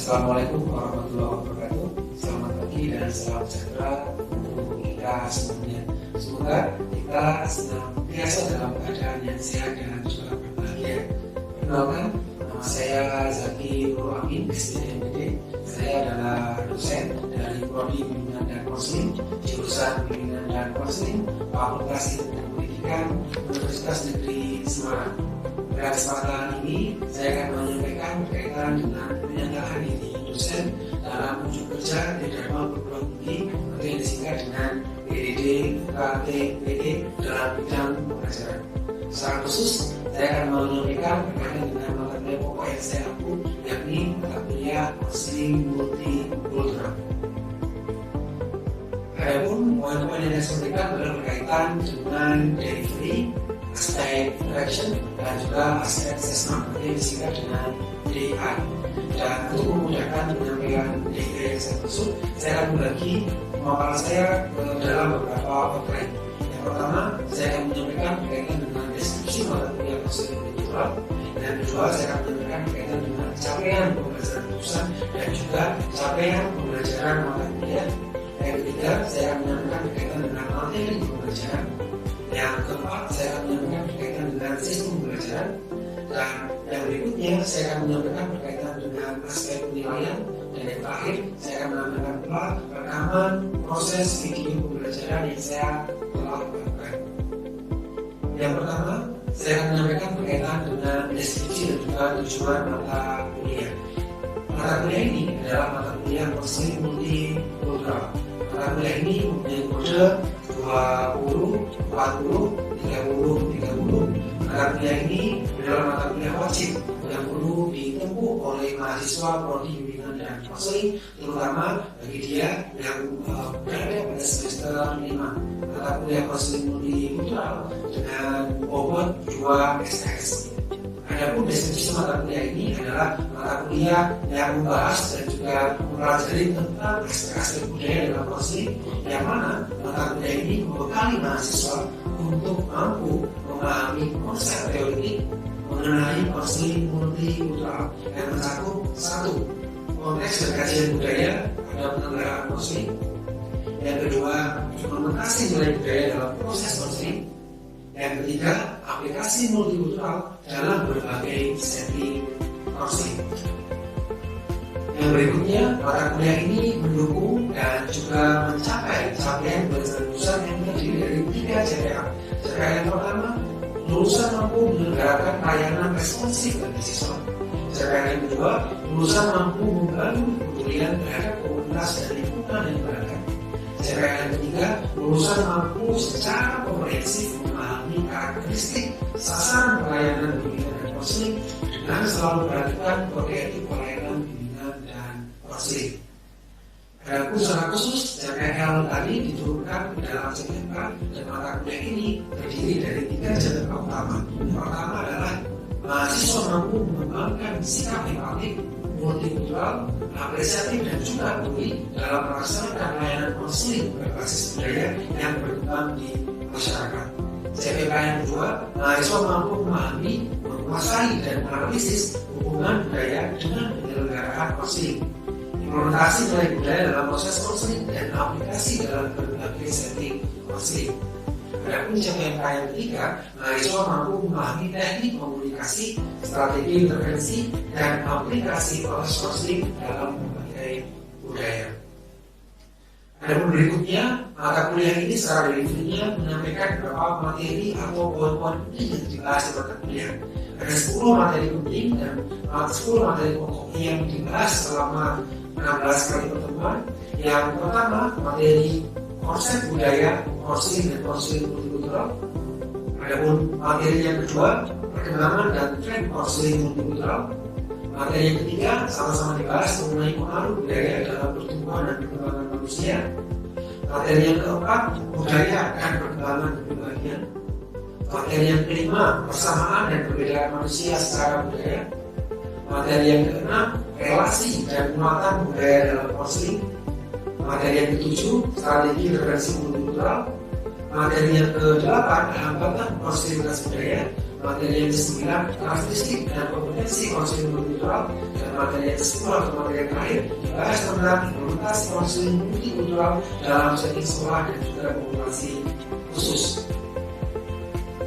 Assalamualaikum warahmatullahi wabarakatuh. Selamat pagi dan salam sejahtera untuk kita semuanya. Semoga kita senantiasa dalam keadaan yang sehat dan juga berbahagia. Perkenalkan, nama saya Zaki Nurul Amin, SDMPD. Saya adalah dosen dari Prodi Bimbingan dan Konseling, jurusan Bimbingan dan Konseling, Fakultas Ilmu dan Pendidikan, Universitas Negeri Semarang. Pada kesempatan ini, saya akan menyampaikan berkaitan dengan penyelenggaraan diri dosen dalam unjuk kerja di dalam perguruan tinggi atau yang disingkat dengan PDD, UKT, PD dalam bidang pengajaran. Secara khusus, saya akan menyampaikan berkaitan dengan mata kuliah pokok yang saya ampu, yakni mata kuliah Konseling Multikultural. Adapun poin-poin yang saya sampaikan adalah berkaitan dengan delivery, aspek interaction, dan juga aspek assessment yang disingkat dengan DI. Dan untuk memudahkan penyampaian DI yang saya maksud, saya akan membagi pemaparan saya ke dalam beberapa outline. Yang pertama, saya akan menyampaikan berkaitan dengan deskripsi mata kuliah Konseling Multikultural. Dan kedua, saya akan menyampaikan berkaitan dengan capaian pembelajaran jurusan dan juga capaian pembelajaran mata kuliah. Yang ketiga, saya akan menyampaikan berkaitan dengan materi pembelajaran. Yang keempat, saya akan menyampaikan berkaitan dengan sistem pembelajaran. Dan yang berikutnya, saya akan menyampaikan berkaitan dengan aspek penilaian. Dan yang terakhir, saya akan menyampaikan pula rekaman proses video pembelajaran yang saya telah lakukan. Yang pertama, saya akan menyampaikan berkaitan dengan deskripsi dan juga tujuan mata kuliah. Mata kuliah ini adalah mata kuliah Konseling Multikultural. Mata kuliah ini mempunyai kode 20, 40, 30, 30. Mata kuliah ini adalah mata kuliah wajib yang perlu ditempuh oleh mahasiswa Prodi Bimbingan dan Konseling, terutama bagi dia yang berada pada semester 5. Mata kuliah Konseling Multikultural dengan bobot 2 SKS. Adapun deskripsi mata kuliah ini adalah mata kuliah yang membahas dan juga mempelajari tentang aspek-aspek budaya dalam konseling, yang mana mata kuliah ini membekali mahasiswa untuk mampu memahami konsep teoretik mengenai konseling multikultural yang mencakup 1. Konteks dan kajian budaya pada penyelenggaraan konseling. Yang kedua, implementasi nilai budaya dalam proses konseling. Yang ketiga, aplikasi multikultural dalam berbagai setting konseling. Yang berikutnya, mata kuliah ini mendukung dan juga mencapai capaian pembelajaran jurusan yang terdiri dari 3 CPA. CPA yang pertama, lulusan mampu menyelenggarakan layanan responsif bagi siswa. CPA yang kedua, lulusan mampu membangun kepedulian terhadap komunitas dan lingkungan yang beragam. CPA yang ketiga, lulusan mampu secara komprehensif memahami karakteristik sasaran pelayanan bimbingan dan konseling dengan selalu memperhatikan kode etik pelayanan bimbingan dan konseling. Adapun secara khusus, CPL tadi diturunkan ke dalam CPK dan mata kuliah ini terdiri dari 3 CPK utama. Yang pertama adalah mahasiswa mampu mengembangkan sikap empatik, multikultural, apresiatif dan juga peduli dalam melaksanakan layanan konseling berbasis budaya yang berkembang di masyarakat. CPK yang kedua, mahasiswa mampu memahami, menguasai dan menganalisis hubungan budaya dengan penyelenggaraan konseling, implementasi nilai budaya dalam proses konseling dan aplikasi dalam berbagai setting konseling. Adapun CPK yang ketiga, mahasiswa mampu memahami teknik komunikasi, strategi intervensi, dan aplikasi proses konseling dalam berbagai budaya. Adapun berikutnya, mata kuliah ini secara deliverynya menyampaikan beberapa materi atau poin-poin penting yang dibahas di mata kuliah. Ada 10 materi penting dan 10 materi pokok yang dibahas selama 16 kali pertemuan. Yang pertama, materi konsep budaya, konseling dan konseling multikultural. Adapun materi yang kedua, perkembangan dan tren konseling multikultural. Materi yang ketiga, sama-sama dibahas mengenai pengaruh budaya dalam pertumbuhan dan perkembangan manusia. Materi yang keempat, budaya dan perkembangan kepribadian. Materi yang kelima, persamaan dan perbedaan manusia secara budaya. Materi yang keenam, relasi dan muatan budaya dalam konseling. Materi yang ketujuh, strategi intervensi multikultural. Materi yang ke-8, hambatan konseling budaya. materi yang ke-9 karakteristik dan kompetensi konseling multikultural, dan materi yang ke-10 atau materi yang terakhir dibahas tentang implementasi konseling multikultural dalam setting sekolah dan juga komunikasi khusus.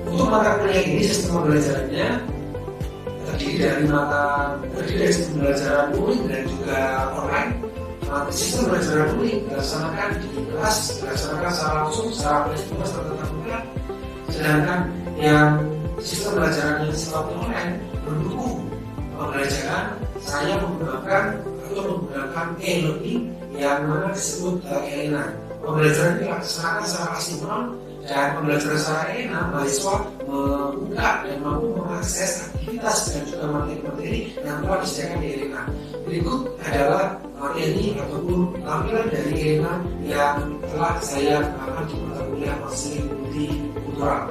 Untuk mata kuliah ini sistem pembelajarannya terdiri dari sistem pembelajaran daring dan juga online. Sistem pembelajaran daring dilaksanakan di kelas, dilaksanakan secara langsung, secara face-to-face atau tatap muka. Sedangkan yang sistem pembelajaran yang sifatnya online mendukung pembelajaran saya menggunakan e-learning yang mana disebut ELENA. Pembelajaran ini dilaksanakan secara asinkron, dan pembelajaran secara ELENA mahasiswa membuka dan mampu mengakses aktivitas dan juga materi-materi yang telah disediakan di ELENA. Berikut adalah materi ataupun tampilan dari ELENA yang telah saya gunakan di mata kuliah konseling multikultural.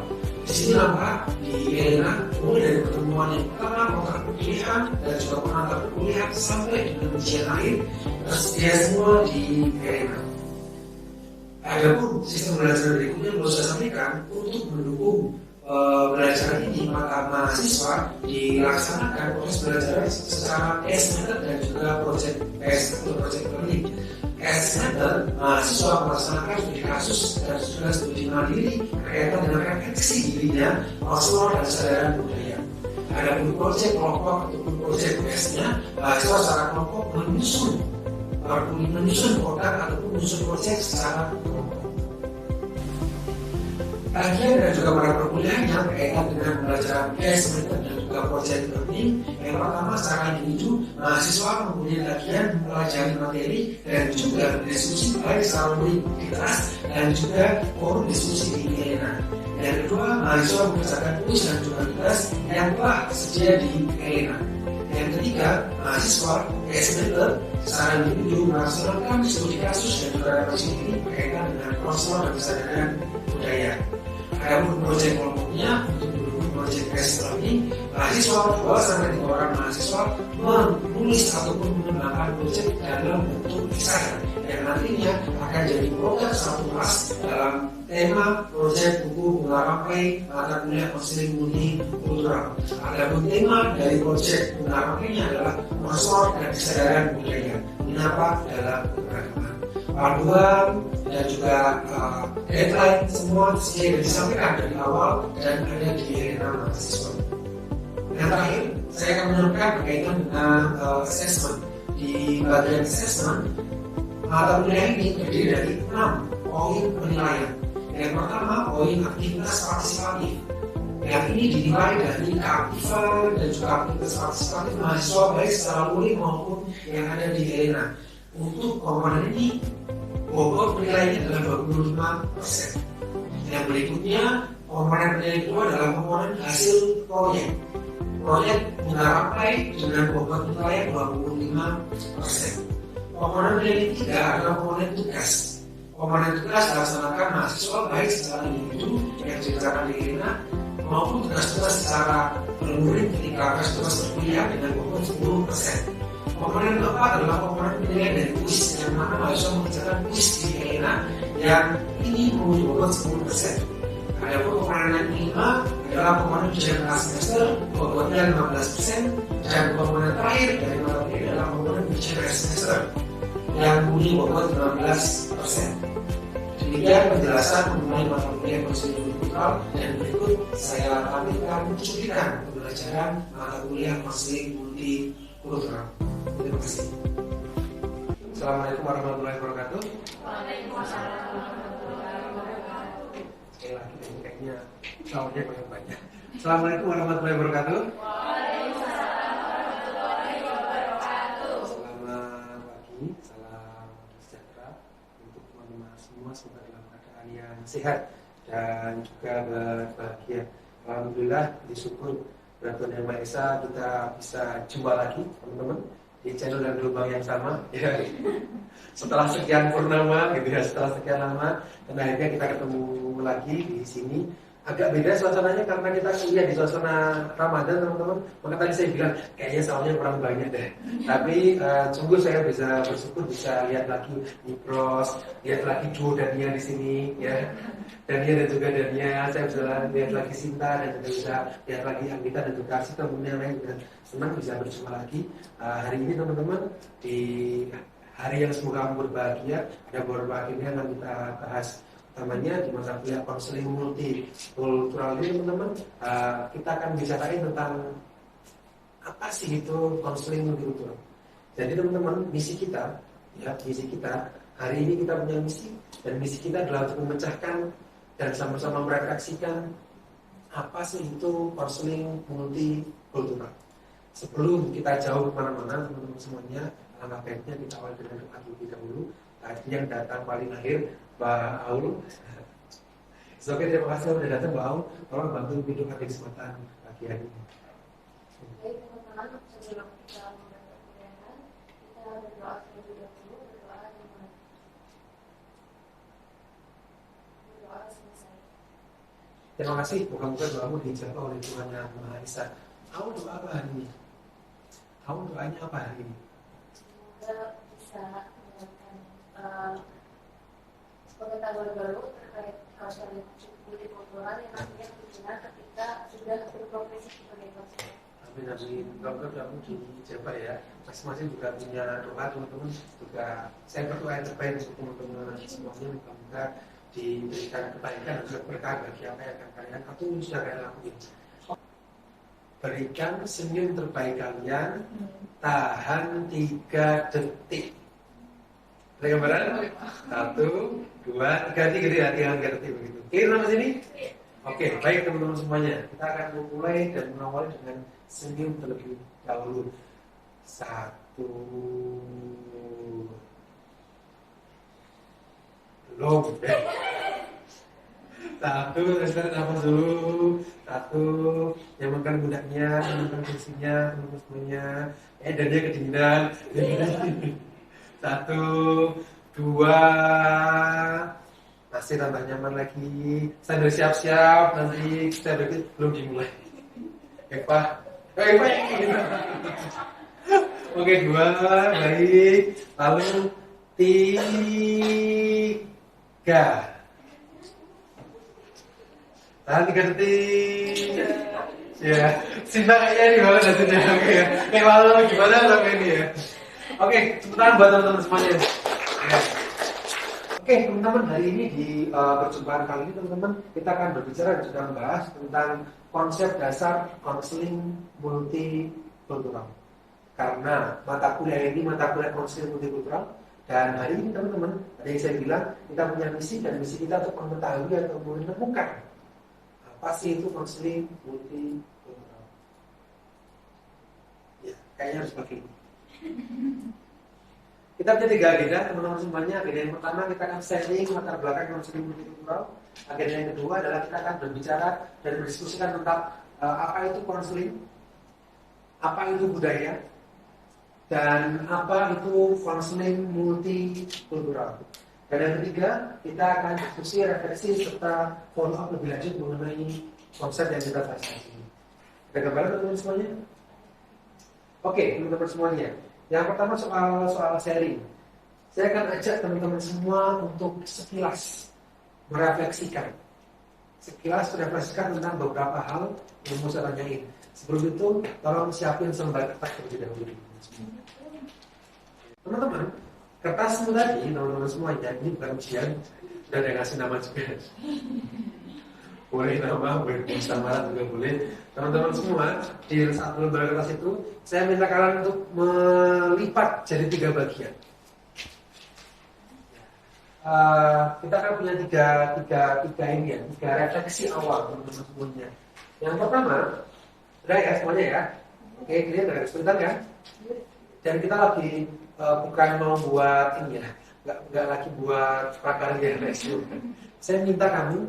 Di sini nampak di ELENA mulai dari pertemuan yang pertama, kontrak perkuliahan dan juga pengantar perkuliahan sampai dengan ujian akhir tersedia semua di ELENA. Adapun sistem belajar berikutnya perlu saya sampaikan untuk mendukung belajar ini, maka mahasiswa dilaksanakan proses belajar secara case method dan juga project based atau project learning. Case method, mahasiswa melaksanakan studi kasus dan juga studi mandiri berkaitan dengan refleksi dirinya, personal dan kesadaran budaya. Adapun project kelompok ataupun project base-nya, mahasiswa secara kelompok menyusun produk ataupun menyusun project secara kelompok. Kajian dan juga para perkuliahannya berkaitan dengan pembelajaran case method dan juga project learning. Yang pertama, secara individu, mahasiswa mempunyai kajian mempelajari materi dan juga diskusi baik secara di kelas dan juga forum diskusi di ELENA. Yang kedua, mahasiswa mengerjakan tugas dan juga tugas yang telah tersedia di ELENA. Yang ketiga, mahasiswa case method secara individu melaksanakan studi kasus dan juga refleksi diri berkaitan dengan personal dan kesadaran budaya. Adapun proyek kelompoknya untuk mendukung proyek case learning, mahasiswa 2-3 orang mahasiswa menulis ataupun mengembangkan proyek dalam bentuk kisah yang nantinya akan jadi produk satu kelas dalam tema proyek buku Bunga-Rampai mata kuliah konseling multikultural. Adapun tema dari proyek Bunga-Rampainya adalah personal dan kesadaran budaya, menyapa dalam keberagaman. Panduan dan juga deadline semua sudah disampaikan dari awal dan ada di ELENA mahasiswa. Yang terakhir, saya akan menyampaikan berkaitan dengan assessment. Di bagian assessment, mata kuliah ini terdiri dari 6 poin penilaian. Yang pertama, poin aktivitas partisipatif. Yang ini dinilai dari keaktifan dan juga aktivitas partisipatif mahasiswa baik secara luring maupun yang ada di ELENA. Untuk komponen ini, bobot penilaiannya adalah 25%. Yang berikutnya, komponen penilaian kedua adalah komponen hasil proyek. Proyek Bunga-Rampai dengan bobot penilaian 25%. Komponen penilaian ketiga adalah komponen tugas. Komponen tugas dilaksanakan mahasiswa baik secara individu yang dikerjakan di ELENA maupun tugas-tugas secara berluring ketika tugas perkuliahan dengan bobot 10%. Komponen keempat adalah komponen penilaian dari kuis, yang mana mahasiswa mengerjakan kuis di ELENA yang ini memiliki bobot 10%. Adapun komponen yang kelima adalah komponen ujian tengah semester, bobotnya 15%, dan komponen terakhir dari mata kuliah adalah komponen ujian akhir semester yang memiliki bobot 15%. Demikian penjelasan mengenai mata kuliah konseling multikultural, dan berikut saya tampilkan cuplikan pembelajaran mata kuliah konseling multikultural. Terima kasih. Assalamualaikum warahmatullahi wabarakatuh. Waalaikumsalam warahmatullahi wabarakatuh. Sekali lagi kayaknya soundnya banyak. Assalamualaikum warahmatullahi wabarakatuh. Waalaikumsalam warahmatullahi wabarakatuh. Selamat pagi, salam sejahtera untuk teman-teman semua, semoga dalam keadaan yang sehat dan juga berbahagia. Alhamdulillah, disyukur berkat Yang Maha Esa kita bisa jumpa lagi teman-teman di channel dan gelombang yang sama ya. Setelah sekian purnama gitu ya, setelah sekian lama dan akhirnya kita ketemu lagi di sini agak beda suasananya karena kita kuliah di suasana Ramadan teman-teman. Maka tadi saya bilang kayaknya soalnya kurang banyak deh. Tapi sungguh saya bisa bersyukur bisa lihat lagi Nipros, lihat lagi Duo Dania di sini ya. Dania dan juga Dania, saya bisa lihat lagi Sinta dan juga bisa lihat lagi Anggita dan juga Arsita kemudian lain juga senang bisa berjumpa lagi hari ini teman-teman di hari yang semoga berbahagia. Ada beberapa akhirnya yang kita bahas namanya di mata kuliah konseling multikultural ini teman-teman. Kita akan bicarain tentang apa sih itu konseling multikultural. Jadi teman-teman misi kita hari ini kita punya misi dan misi kita adalah untuk memecahkan dan sama-sama merefleksikan apa sih itu konseling multikultural. Sebelum kita jauh kemana-mana teman-teman semuanya, alangkah baiknya kita awal dengan doa terlebih dahulu. Tadi yang datang paling akhir Mbak Aul. Oke, terima kasih sudah datang Mbak Aul. Tolong bantu video di kesempatan pagi hari ini. Baik teman-teman, sebelum kita mulai perkuliahan, kita berdoa terlebih dahulu, berdoa selesai. Terima kasih, moga-moga doamu dijawab oleh Tuhan Yang Maha Esa. Aul doa apa hari ini? Aul doanya apa hari ini? Semoga bisa mendapatkan pengetahuan baru terkait konseling multikultural yang nantinya kemungkinan ketika sudah berprofesi sebagai konselor. Amin amin. Moga kamu dijawab ya. Masing-masing juga punya doa teman-teman. Juga saya berdoa yang terbaik untuk teman-teman semuanya. Moga diberikan kebaikan dan juga berkah bagi apa yang akan kalian atau sudah kalian lakukan. Berikan senyum terbaik kalian. Tahan 3 detik. Ada gambaran? 1, 2, 3 gitu ya, 3 detik begitu. Clear sampai sini? Oke, baik teman-teman semuanya. Kita akan memulai dan mengawali dengan senyum terlebih dahulu. 1. Belum. 1, reset nafas dulu. 1, nyamankan pundaknya, nyamankan kursinya, teman-teman semuanya. Dan dia kedinginan. 1, 2, masih tambah nyaman lagi. Sambil siap-siap nanti kita belum dimulai. Eva yang ini. Oke, 2, baik. Lalu 3. Tahan 3 detik. Ya, Sinta kayaknya ini banget hasilnya. Oke ya. Kayak lalu gimana sampai ini ya. Oke, sebentar buat teman-teman semuanya. Ya. Oke, teman-teman, hari ini di perjumpaan kali ini teman-teman kita akan berbicara dan juga membahas tentang konsep dasar konseling multikultural. Karena mata kuliah ini mata kuliah konseling multikultural dan hari ini teman-teman, ada yang saya bilang kita punya misi dan misi kita untuk mengetahui atau menemukan apa sih itu konseling multikultural. Ya, kayaknya harus pakai ini. Kita punya 3 agenda teman-teman semuanya. Agenda yang pertama kita akan sharing latar belakang konseling multikultural. Agenda yang kedua adalah kita akan berbicara dan berdiskusikan tentang apa itu konseling, apa itu budaya, dan apa itu konseling multikultural. Dan yang ketiga kita akan diskusi, refleksi serta follow up lebih lanjut mengenai konsep yang kita bahas hari ini. Ada gambaran teman-teman semuanya? Oke, teman-teman semuanya. Yang pertama soal sharing. Saya akan ajak teman-teman semua untuk sekilas merefleksikan tentang beberapa hal yang mau saya tanyain. Sebelum itu, tolong siapin selembar kertas terlebih dahulu. Teman-teman, kertasmu tadi, teman-teman semuanya, ini bukan ujian, sudah ada ngasih nama juga. Boleh nama, boleh sama juga boleh. Teman-teman semua, di satu lembar kertas itu, saya minta kalian untuk melipat jadi 3 bagian. Kita akan punya tiga ini ya, 3 refleksi awal teman-teman semuanya. Yang pertama, udah ya semuanya ya. Oke, ini udah sebentar kan? Dan kita lagi bukan mau buat ini ya, nggak lagi buat prakarya resmi. Saya minta kamu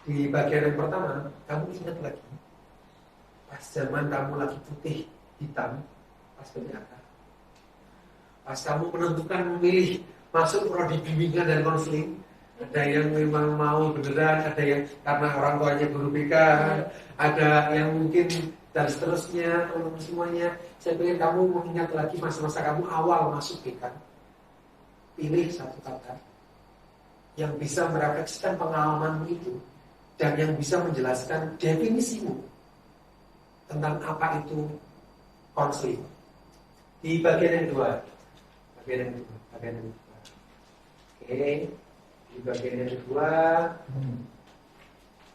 di bagian yang pertama, kamu ingat lagi pas zaman kamu lagi putih hitam, pas apa? Pas kamu menentukan memilih masuk prodi bimbingan dan konseling, Ada yang memang mau beneran, ada yang karena orang tuanya guru BK, ada yang mungkin dan seterusnya, teman-teman semuanya. Saya ingin kamu mengingat lagi masa-masa kamu awal masuk BK. Pilih satu kata yang bisa merefleksikan pengalamanmu itu dan yang bisa menjelaskan definisimu tentang apa itu konseling. Di bagian yang kedua. Oke. Di bagian yang kedua,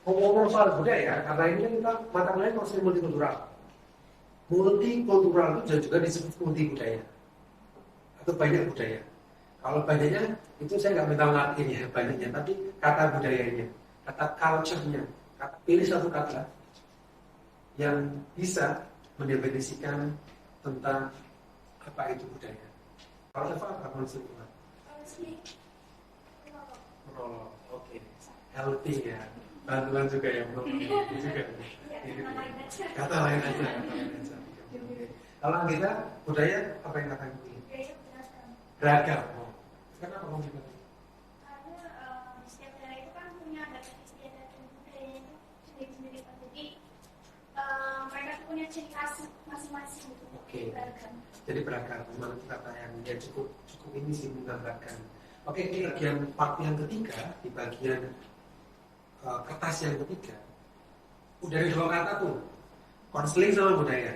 ngomong soal budaya, karena ini kan kita mata kuliah konseling multikultural. Multikultural itu juga disebut multi budaya atau banyak budaya. Kalau banyaknya itu saya nggak minta ngertinya banyaknya, tapi kata budayanya, kata culture-nya, pilih satu kata yang bisa mendefinisikan tentang apa itu budaya. Kalau Eva apa konsep Tuhan? Menolong, oke. Healthy ya, bantuan juga ya, menolong itu juga. Kata lain aja. Kalau kita budaya apa yang kata ini? Beragam. Kenapa kamu bilang? Karena setiap daerah itu kan punya adat istiadat dan budayanya itu sendiri-sendiri. Jadi mereka tuh punya ciri khas masing-masing gitu. Oke. Beragam. Jadi beragam. Memang kata yang cukup ini sih menggambarkan. Oke, di bagian part yang ketiga, di bagian kertas yang ketiga, udah ada dua kata tuh, konseling sama budaya.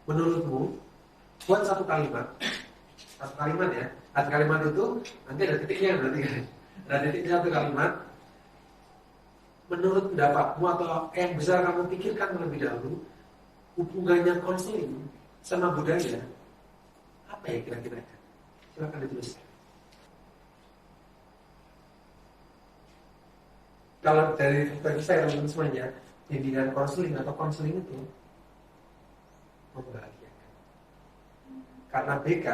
Menurutmu, buat satu kalimat ya. Satu kalimat itu nanti ada titiknya berarti kan. Ada titiknya satu kalimat. Menurut pendapatmu atau yang bisa kamu pikirkan terlebih dahulu, hubungannya konseling sama budaya apa ya kira-kira? Silakan dituliskan. Kalau dari bagi saya teman-teman semuanya, bimbingan konseling atau konseling itu membahagiakan. Karena BK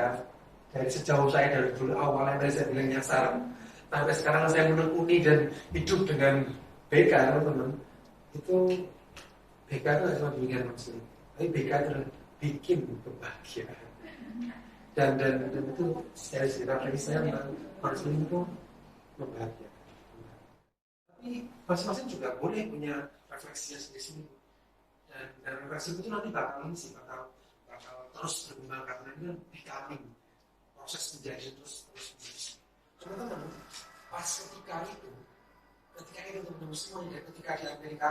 dari sejauh saya dari dulu awal yang saya bilang nyasar sampai sekarang saya menekuni dan hidup dengan BK teman-teman, itu BK itu tidak cuma bimbingan konseling, tapi BK itu bikin kebahagiaan. Dan itu saya cerita lagi saya konseling itu membahagiakan. Tapi masing-masing juga boleh punya refleksinya sendiri-sendiri. Dan refleksi itu nanti bakal terus berkembang karena ini kan becoming, proses menjadi terus. Teman-teman, pas ketika itu teman-teman semuanya, ketika di Amerika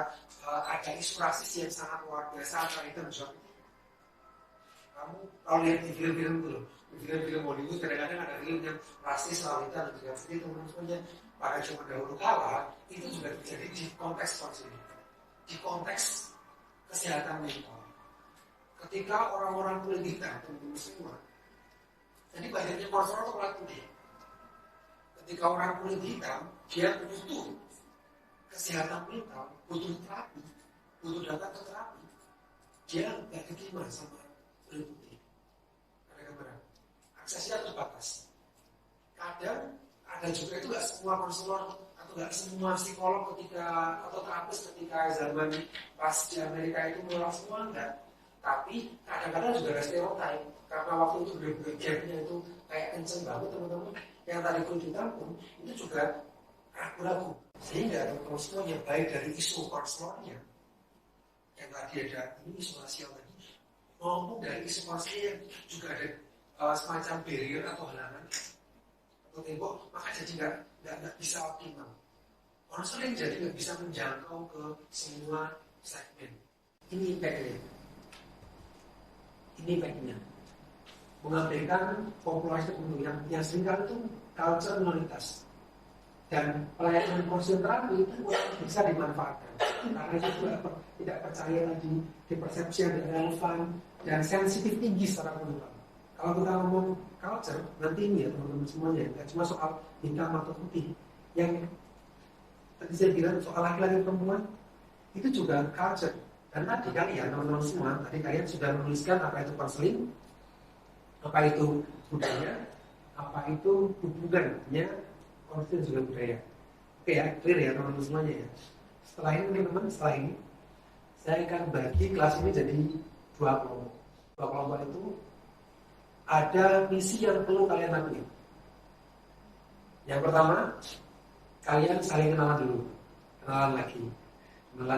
ada isu rasis yang sangat luar biasa, itu juga kamu kalau lihat di film-film itu loh, di film-film Hollywood kadang-kadang ada film yang rasis lalu itu juga seperti teman-teman semuanya. Pada zaman dahulu kala itu juga terjadi di konteks konseling, di konteks kesehatan mental. Ketika orang-orang kulit hitam, teman-teman semua, jadi banyaknya konselor atau kulit putih. Ketika orang kulit hitam, dia butuh kesehatan mental, butuh terapi, butuh datang ke terapi, dia nggak diterima sama kulit putih. Karena aksesnya terbatas. Kadang ada juga itu nggak semua konselor atau nggak semua psikolog ketika atau terapis ketika zaman pas di Amerika itu menolak semua enggak. Tapi kadang-kadang juga ada stereotip karena waktu itu gapnya itu kayak kenceng banget teman-teman. Yang tadi pun ditampung itu juga ragu-ragu sehingga teman-teman semuanya baik dari isu konselornya yang tadi ada ini isu rasial tadi maupun dari isu konselornya juga ada semacam barrier atau halangan tembok, maka jadi nggak bisa optimal. Konseling jadi nggak bisa menjangkau ke semua segmen. Ini impactnya. Mengabaikan populasi penduduk yang seringkali itu culture minoritas. Dan pelayanan konseling terapi itu bisa dimanfaatkan. Karena itu tidak percaya lagi di persepsi yang relevan dan sensitif tinggi secara penduduk. Kalau kita ngomong culture, nanti ini ya teman-teman semuanya, nggak cuma soal hitam atau putih. Yang tadi saya bilang soal laki-laki perempuan, itu juga culture. Dan tadi kalian, teman-teman semua, tadi kalian sudah menuliskan apa itu konseling, apa itu budaya, apa itu hubungannya konseling juga budaya. Oke ya, clear ya teman-teman semuanya ya. Setelah ini teman-teman, saya akan bagi kelas ini jadi dua kelompok. Dua kelompok itu ada misi yang perlu kalian lakukan. Yang pertama, kalian saling kenalan dulu, kenalan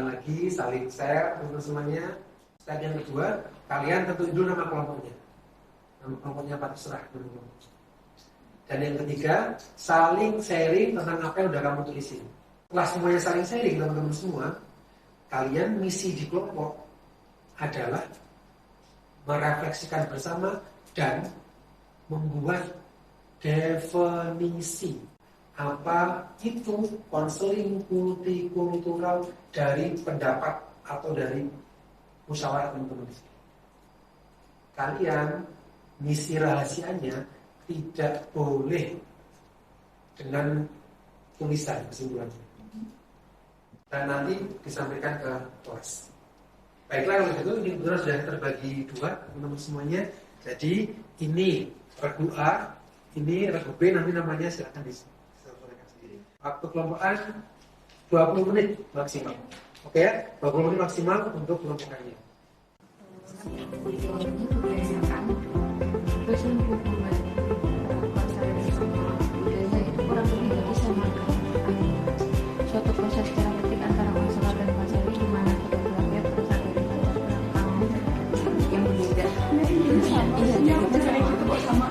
lagi, saling share untuk semuanya. Step yang kedua, kalian tentuin dulu nama kelompoknya apa terserah dulu. Dan yang ketiga, saling sharing tentang apa yang udah kamu tulisin. Setelah semuanya saling sharing teman-teman semua, kalian misi di kelompok adalah merefleksikan bersama dan membuat definisi apa itu konseling multikultural dari pendapat atau dari musyawarah teman-teman. Kalian misi rahasianya tidak boleh dengan tulisan kesimpulannya, dan nanti disampaikan ke kelas. Baiklah, kalau gitu ini benar sudah terbagi dua teman-teman semuanya. Jadi ini regu A, ini regu B, nanti namanya silakan disampaikan sendiri. Waktu kelompokan 20 menit maksimal. Oke ya, 20 menit maksimal untuk kelompokannya. Terus hubungan konser sama budaya itu kurang lebih jadi sama suatu proses terapeutik antara konselor dan konseli di mana kedua keluarga berasal dari latar belakang yang berbeda. Iya, jadi itu sama.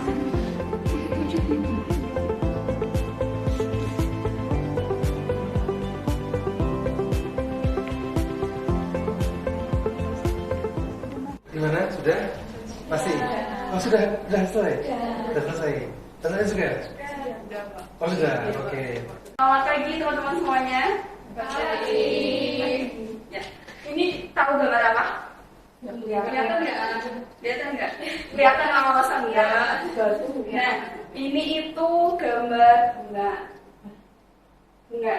Gimana? Sudah? Pasti? Oh sudah selesai? Sudah selesai? Selesai juga? Oh sudah, oke. Selamat pagi teman-teman semuanya. Ya. Ini tahu gambar apa? Kelihatan nggak? Kelihatan awal-awal enggak? Nah, ini itu gambar bunga.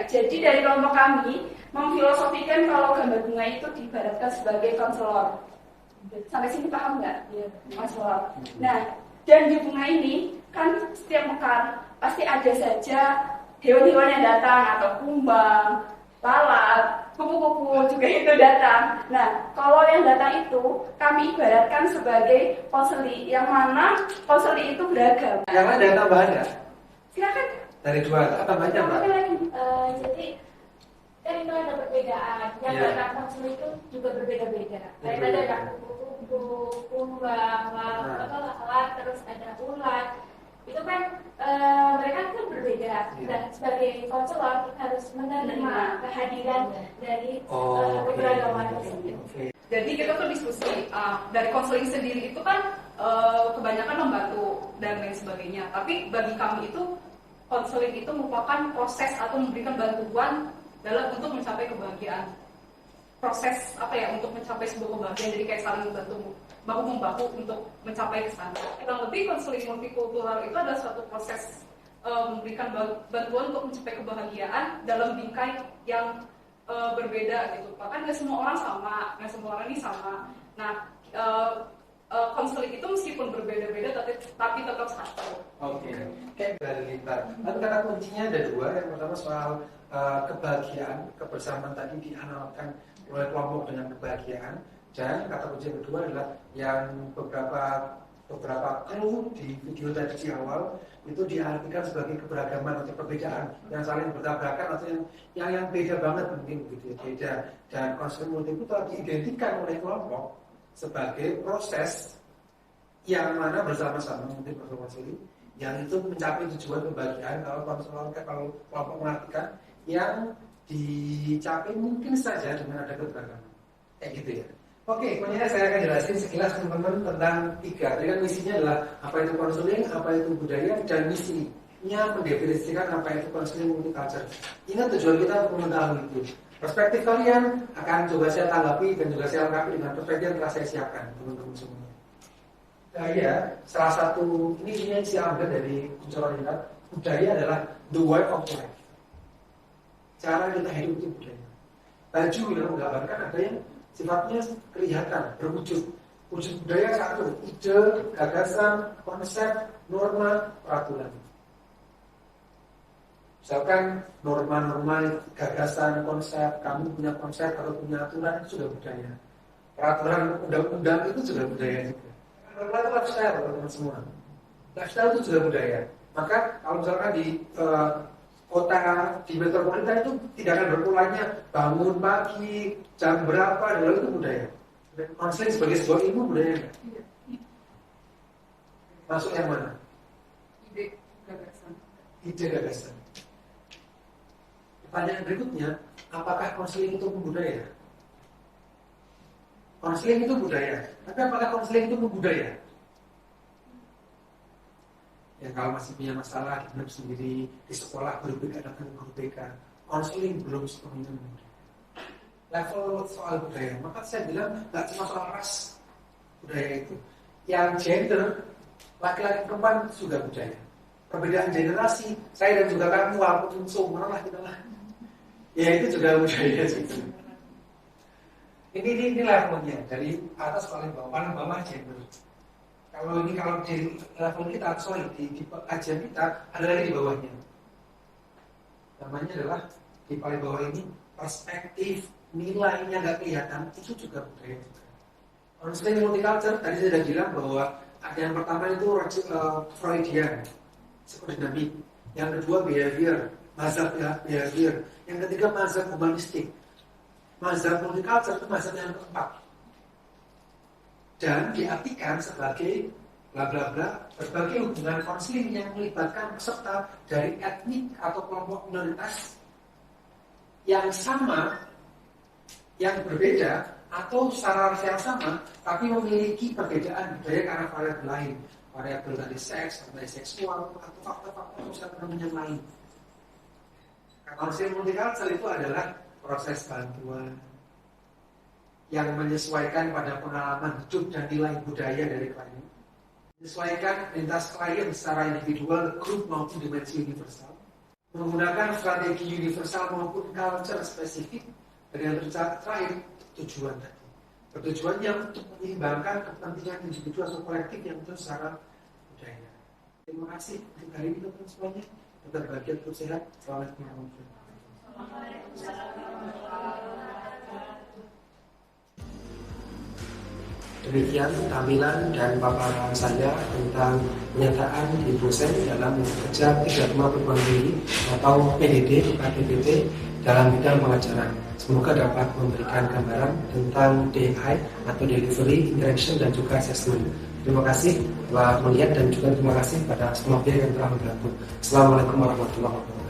Jadi dari kelompok kami memfilosofikan kalau gambar bunga itu diibaratkan sebagai konselor. Sampai sini paham nggak? Konselor. Nah, dan di bunga ini kan setiap mekar pasti ada saja hewan-hewan yang datang atau kumbang, lalat, kupu-kupu juga itu datang. Nah, kalau yang datang itu kami ibaratkan sebagai konseli, yang mana konseli itu beragam. Yang lain ada tambahan nggak? Silakan. Dari dua tambahnya Mbak? Jadi kan itu ada perbedaan. Yang datang konsul itu juga berbeda-beda. Kayak tadi ada kupu-kupu, kumbang, lalat, terus ada ulat. Itu kan mereka kan berbeda. Dan sebagai konselor kita harus menerima kehadiran dari keberagaman tersebut. Jadi kita tuh diskusi dari konseling sendiri itu kan kebanyakan membantu dan lain sebagainya. Tapi bagi kami itu konseling itu merupakan proses atau memberikan bantuan dalam untuk mencapai kebahagiaan. Proses untuk mencapai sebuah kebahagiaan, jadi kayak saling membantu, bahu-membahu untuk mencapai ke sana. Kurang lebih konseling multikultural itu adalah suatu proses memberikan bantuan untuk mencapai kebahagiaan dalam bingkai yang berbeda gitu. Bahkan nggak semua orang sama, nggak semua orang ini sama. Nah, konseling itu meskipun berbeda-beda tapi tetap satu. Oke. Dari lintar. Lalu kata kuncinya ada dua. Yang pertama soal kebahagiaan, kebersamaan tadi dianalogkan oleh kelompok dengan kebahagiaan. Dan kata kunci yang kedua adalah yang beberapa clue di video tadi di awal itu diartikan sebagai keberagaman atau perbedaan yang saling bertabrakan atau yang beda banget mungkin begitu beda. Dan konsep multikultural diidentikan oleh kelompok sebagai proses yang mana bersama-sama mungkin konseling yang itu mencapai tujuan kebahagiaan. Kalau kelompok mengartikan yang dicapai mungkin saja dengan ada keberagaman kayak gitu ya. Oke, kemudian saya akan jelasin sekilas teman-teman tentang tiga. Jadi kan misinya adalah apa itu konseling, apa itu budaya, dan misinya mendefinisikan apa itu konseling multicultural. Ingat tujuan kita untuk mengetahui itu. Perspektif kalian akan coba saya tanggapi dan juga saya lengkapi dengan perspektif yang telah saya siapkan teman-teman semuanya. Budaya, salah satu ini yang saya ambil dari Kunchoro Rinat. Budaya adalah the way of life. Cara kita hidup itu budaya. Baju yang menggambarkan ada yang sifatnya kelihatan, berwujud. Wujud budaya satu, ide, gagasan, konsep, norma, peraturan. Misalkan norma-norma, gagasan, konsep, kamu punya konsep atau punya aturan itu sudah budaya. Peraturan undang-undang itu sudah budaya juga. Norma itu lifestyle teman-teman semua. Lifestyle itu sudah budaya. Maka kalau misalkan di kota, di metropolitan itu tidak akan berpulangnya bangun pagi, jam berapa, dan itu budaya. Konseling sebagai sebuah ilmu budaya nggak? Masuk yang mana? Ide gagasan. Ide gagasan. Pertanyaan berikutnya, apakah konseling itu budaya? Konseling itu budaya, tapi apakah konseling itu budaya? Ya kalau masih punya masalah di dalam sendiri, di sekolah guru BK datang guru BK, konseling belum sepenuhnya budaya. Level soal budaya, maka saya bilang nggak cuma soal ras budaya itu, yang gender laki-laki perempuan juga budaya. Perbedaan generasi, saya dan juga kamu walaupun seumuran lah kita lah, ya itu juga budaya juga. Ini levelnya dari atas paling bawah gender. Kalau di level kita, di kajian kita ada lagi di bawahnya. Namanya adalah di paling bawah ini perspektif, nilainya nggak kelihatan, itu juga budaya juga. Konseling multicultural tadi saya sudah bilang bahwa ada yang pertama itu Freudian, psikodinamik, yang kedua behavior, mazhab behavior, yang ketiga mazhab humanistik. Mazhab multicultural itu mazhab yang keempat. Dan diartikan sebagai bla bla bla berbagai hubungan konseling yang melibatkan peserta dari etnik atau kelompok minoritas yang sama, yang berbeda atau secara yang sama tapi memiliki perbedaan budaya karena variabel lain, variabel dari seks, dari seksual atau faktor-faktor sosial yang lain. Konseling multicultural itu adalah proses bantuan yang menyesuaikan pada pengalaman hidup dan nilai budaya dari klien. Menyesuaikan lintas klien secara individual, grup maupun dimensi universal. Menggunakan strategi universal maupun culture spesifik dengan terakhir tujuan tadi. Bertujuannya untuk menyeimbangkan kepentingan individu atau kolektif yang itu secara budaya. Terima kasih untuk hari ini teman-teman semuanya. Tetap bahagia, tetap sehat. Assalamualaikum warahmatullahi wabarakatuh. Demikian tampilan dan paparan saya tentang pernyataan di dosen dalam kerja Dharma Perguruan Tinggi atau PDD atau PDT dalam bidang pengajaran. Semoga dapat memberikan gambaran tentang DI atau Delivery, Interaction dan juga Assessment. Terima kasih telah melihat dan juga terima kasih pada semua pihak yang telah membantu. Assalamualaikum warahmatullahi wabarakatuh.